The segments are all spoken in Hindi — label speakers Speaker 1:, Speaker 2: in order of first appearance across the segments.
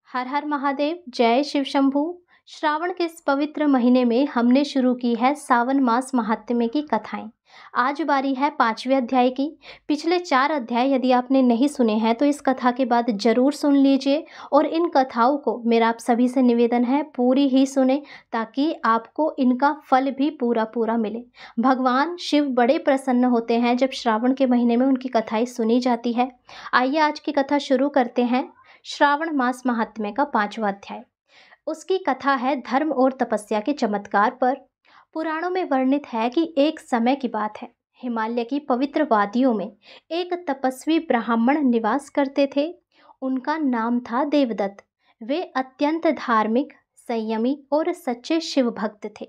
Speaker 1: हर हर महादेव, जय शिव शंभू। श्रावण के इस पवित्र महीने में हमने शुरू की है सावन मास महात्म्य की कथाएं। आज बारी है 5वें अध्याय की। पिछले 4 अध्याय यदि आपने नहीं सुने हैं तो इस कथा के बाद जरूर सुन लीजिए। और इन कथाओं को मेरा आप सभी से निवेदन है पूरी ही सुने, ताकि आपको इनका फल भी पूरा पूरा मिले। भगवान शिव बड़े प्रसन्न होते हैं जब श्रावण के महीने में उनकी कथाएं सुनी जाती है। आइए आज की कथा शुरू करते हैं। श्रावण मास महात्म्य का 5वां अध्याय। उसकी कथा है धर्म और तपस्या के चमत्कार पर। पुराणों में वर्णित है कि एक समय की बात है, हिमालय की पवित्र वादियों में एक तपस्वी ब्राह्मण निवास करते थे। उनका नाम था देवदत्त। वे अत्यंत धार्मिक, संयमी और सच्चे शिव भक्त थे।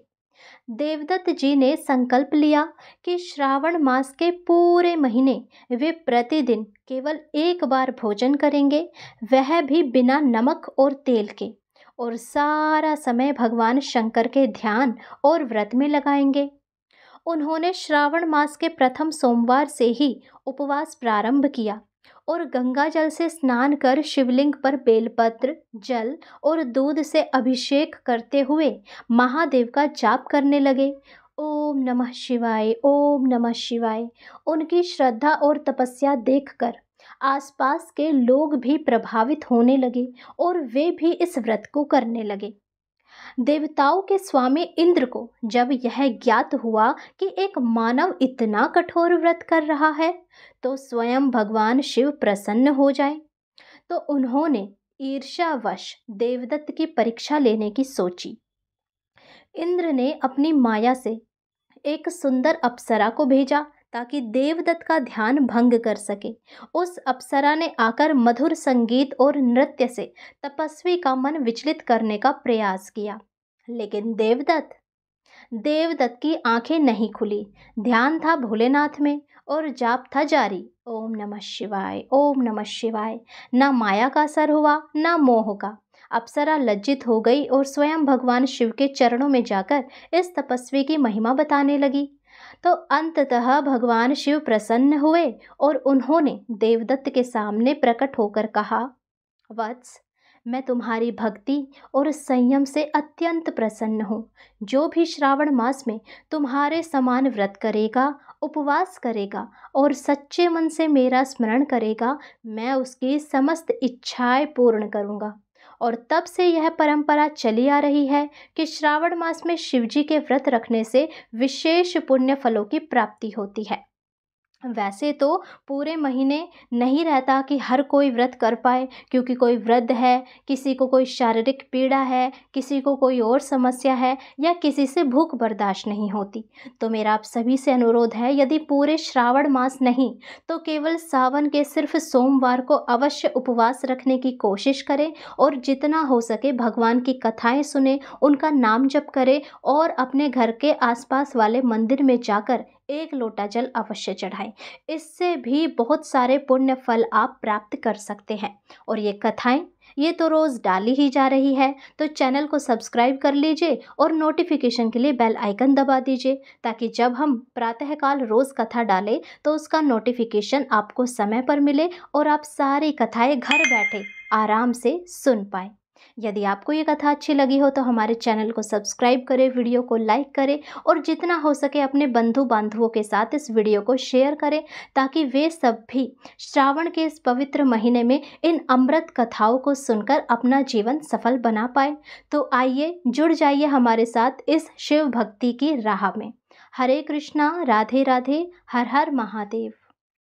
Speaker 1: देवदत्त जी ने संकल्प लिया कि श्रावण मास के पूरे महीने वे प्रतिदिन केवल एक बार भोजन करेंगे, वह भी बिना नमक और तेल के, और सारा समय भगवान शंकर के ध्यान और व्रत में लगाएंगे। उन्होंने श्रावण मास के प्रथम सोमवार से ही उपवास प्रारंभ किया और गंगा जल से स्नान कर शिवलिंग पर बेलपत्र, जल और दूध से अभिषेक करते हुए महादेव का जाप करने लगे। ओम नमः शिवाय, ओम नमः शिवाय। उनकी श्रद्धा और तपस्या देखकर आसपास के लोग भी प्रभावित होने लगे और वे भी इस व्रत को करने लगे। देवताओं के स्वामी इंद्र को जब यह ज्ञात हुआ कि एक मानव इतना कठोर व्रत कर रहा है तो स्वयं भगवान शिव प्रसन्न हो जाए, तो उन्होंने ईर्ष्यावश देवदत्त की परीक्षा लेने की सोची। इंद्र ने अपनी माया से एक सुंदर अप्सरा को भेजा ताकि देवदत्त का ध्यान भंग कर सके। उस अप्सरा ने आकर मधुर संगीत और नृत्य से तपस्वी का मन विचलित करने का प्रयास किया, लेकिन देवदत्त की आंखें नहीं खुली। ध्यान था भोलेनाथ में और जाप था जारी, ओम नमः शिवाय, ओम नमः शिवाय। ना माया का असर हुआ, ना मोह का। अप्सरा लज्जित हो गई और स्वयं भगवान शिव के चरणों में जाकर इस तपस्वी की महिमा बताने लगी। तो अंततः भगवान शिव प्रसन्न हुए और उन्होंने देवदत्त के सामने प्रकट होकर कहा, वत्स, मैं तुम्हारी भक्ति और संयम से अत्यंत प्रसन्न हूँ। जो भी श्रावण मास में तुम्हारे समान व्रत करेगा, उपवास करेगा और सच्चे मन से मेरा स्मरण करेगा, मैं उसकी समस्त इच्छाएं पूर्ण करूँगा। और तब से यह परंपरा चली आ रही है कि श्रावण मास में शिवजी के व्रत रखने से विशेष पुण्य फलों की प्राप्ति होती है। वैसे तो पूरे महीने नहीं रहता कि हर कोई व्रत कर पाए, क्योंकि कोई वृद्ध है, किसी को कोई शारीरिक पीड़ा है, किसी को कोई और समस्या है, या किसी से भूख बर्दाश्त नहीं होती। तो मेरा आप सभी से अनुरोध है, यदि पूरे श्रावण मास नहीं तो केवल सावन के सिर्फ सोमवार को अवश्य उपवास रखने की कोशिश करें और जितना हो सके भगवान की कथाएं सुने, उनका नाम जप करें और अपने घर के आसपास वाले मंदिर में जाकर 1 लोटा जल अवश्य चढ़ाएं। इससे भी बहुत सारे पुण्य फल आप प्राप्त कर सकते हैं। और ये कथाएं ये तो रोज़ डाली ही जा रही है, तो चैनल को सब्सक्राइब कर लीजिए और नोटिफिकेशन के लिए बेल आइकन दबा दीजिए, ताकि जब हम प्रातःकाल रोज़ कथा डालें तो उसका नोटिफिकेशन आपको समय पर मिले और आप सारी कथाएं घर बैठे आराम से सुन पाएँ। यदि आपको ये कथा अच्छी लगी हो तो हमारे चैनल को सब्सक्राइब करें, वीडियो को लाइक करें और जितना हो सके अपने बंधु बांधवों के साथ इस वीडियो को शेयर करें, ताकि वे सब भी श्रावण के इस पवित्र महीने में इन अमृत कथाओं को सुनकर अपना जीवन सफल बना पाए। तो आइए जुड़ जाइए हमारे साथ इस शिव भक्ति की राह में। हरे कृष्णा, राधे राधे, हर हर महादेव।